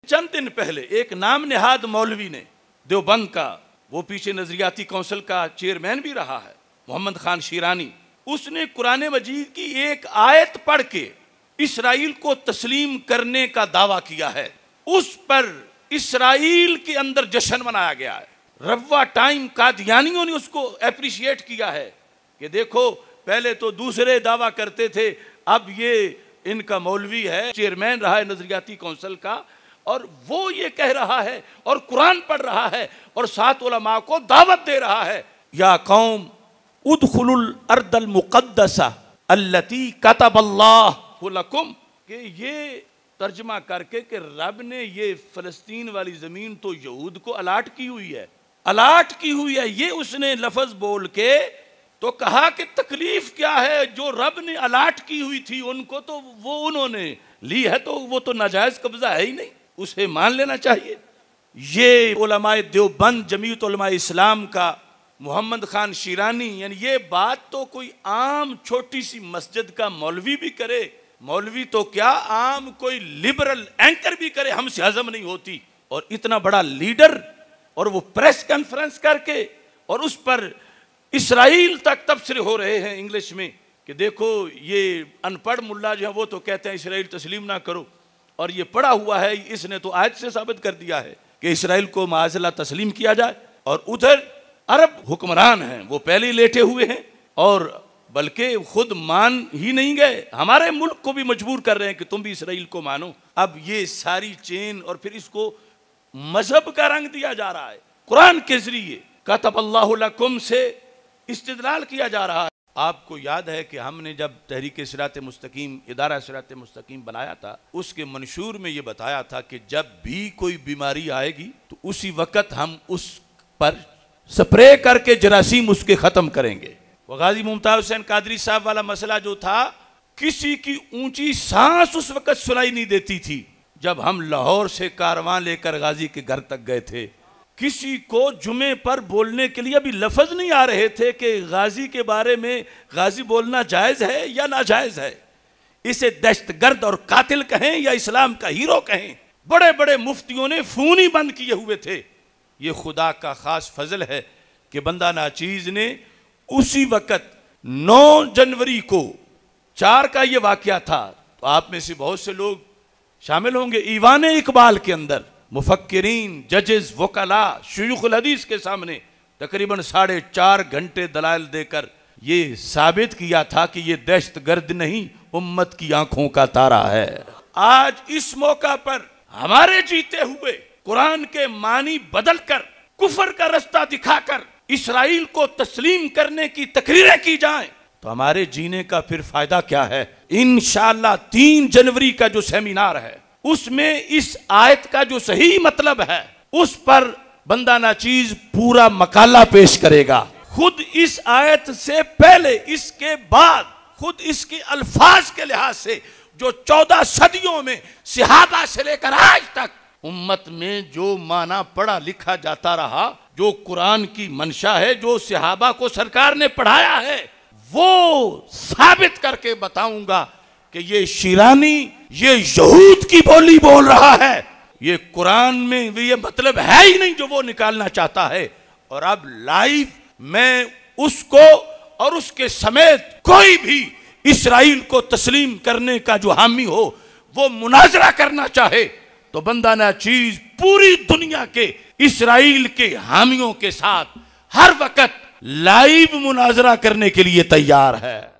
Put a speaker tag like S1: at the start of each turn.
S1: चंद दिन पहले एक नाम नेहाद मौलवी ने देवबंद का, वो पीछे नजरियाती काउंसिल का चेयरमैन भी रहा है, मोहम्मद खान शीरानी, उसने कुरान मजीद की एक आयत पढ़ के इसराइल को तस्लीम करने का दावा किया है। उस पर इसराइल के अंदर जश्न मनाया गया है। रवा टाइम कादियानियों ने उसको अप्रिशिएट किया है कि देखो पहले तो दूसरे दावा करते थे, अब ये इनका मौलवी है, चेयरमैन रहा है नजरियाती काउंसिल का, और वो ये कह रहा है और कुरान पढ़ रहा है और साथ उलमा को दावत दे रहा है, या कौम उदखुलुल अर्दल मुक़द्दसा अल्लती कतबल्लाहु लकुम, कि ये तर्जमा करके कि रब ने ये फलस्तीन वाली जमीन तो यहूद को अलाट की हुई है, अलाट की हुई है, ये उसने लफ्ज बोल के तो कहा कि तकलीफ क्या है, जो रब ने अलाट की हुई थी उनको तो वो उन्होंने ली है, तो वो तो नाजायज कब्जा है ही नहीं, उसे मान लेना चाहिए। ये उलमाए देवबंद जमीयत उलमाए इस्लाम का मोहम्मद खान शीरानी, यानी ये बात तो कोई आम छोटी सी मस्जिद का मौलवी भी करे, मौलवी तो क्या आम कोई लिबरल एंकर भी करे, हमसे हजम नहीं होती। और इतना बड़ा लीडर, और वो प्रेस कॉन्फ्रेंस करके, और उस पर इसराइल तक तबसरे हो रहे हैं इंग्लिश में कि देखो ये अनपढ़ मुल्ला जो है वो तो कहते हैं इसराइल तस्लीम ना करो, और ये पढ़ा हुआ है, इसने तो आयत से साबित कर दिया है कि इसराइल को माज़अल्लाह तस्लीम किया जाए। और उधर अरब हुक्मरान हैं, वो पहले ही लेटे हुए हैं, और बल्कि खुद मान ही नहीं गए, हमारे मुल्क को भी मजबूर कर रहे हैं कि तुम भी इसराइल को मानो। अब ये सारी चेन, और फिर इसको मजहब का रंग दिया जा रहा है, कुरान के जरिए कतबल्लाहु लकुम से इस्तिदलाल किया जा रहा है। आपको याद है कि हमने जब तहरीक सिरात मुस्तकीम, इदारा सिरात मुस्तकीम बनाया था, उसके मंशूर में ये बताया था कि जब भी कोई बीमारी आएगी तो उसी वक्त हम उस पर स्प्रे करके जरासीम उसके ख़त्म करेंगे। वो गाजी मुमताज हुसैन कादरी साहब वाला मसला जो था, किसी की ऊंची सांस उस वक्त सुनाई नहीं देती थी जब हम लाहौर से कारवां लेकर गाजी के घर तक गए थे। किसी को जुमे पर बोलने के लिए अभी लफ्ज नहीं आ रहे थे कि गाजी के बारे में गाजी बोलना जायज है या नाजायज है, इसे दहशतगर्द और कातिल कहें या इस्लाम का हीरो कहें। बड़े बड़े मुफ्तियों ने फोन ही बंद किए हुए थे। ये खुदा का खास फजल है कि बंदा नाचीज ने उसी वक्त 9 जनवरी को 4 का ये वाकया था, तो आप में से बहुत से लोग शामिल होंगे, ईवान इकबाल के अंदर मुफक्किरीन, जजेस, वकला, शुयूखुल हदीस के सामने तकरीबन 4.5 घंटे दलाइल देकर ये साबित किया था कि ये दहशतगर्द नहीं, उम्मत की आंखों का तारा है। आज इस मौका पर हमारे जीते हुए कुरान के मानी बदलकर, कुफर का रास्ता दिखाकर इसराइल को तस्लीम करने की तकरीरें की जाएं, तो हमारे जीने का फिर फायदा क्या है। इंशाअल्लाह 3 जनवरी का जो सेमिनार है, उसमें इस आयत का जो सही मतलब है उस पर बंदा नाचीज पूरा मकाला पेश करेगा। खुद इस आयत से पहले, इसके बाद, खुद इसके अल्फाज के लिहाज से जो 14 सदियों में सहाबा से लेकर आज तक उम्मत में जो माना पढ़ा लिखा जाता रहा, जो कुरान की मंशा है, जो सहाबा को सरकार ने पढ़ाया है, वो साबित करके बताऊंगा कि ये शीरानी ये यहूद की बोली बोल रहा है, ये कुरान में ये मतलब है ही नहीं जो वो निकालना चाहता है। और अब लाइव मैं उसको और उसके समेत कोई भी इसराइल को तस्लीम करने का जो हामी हो, वो मुनाजरा करना चाहे, तो बंदा नाचीज पूरी दुनिया के इसराइल के हामियों के साथ हर वक्त लाइव मुनाजरा करने के लिए तैयार है।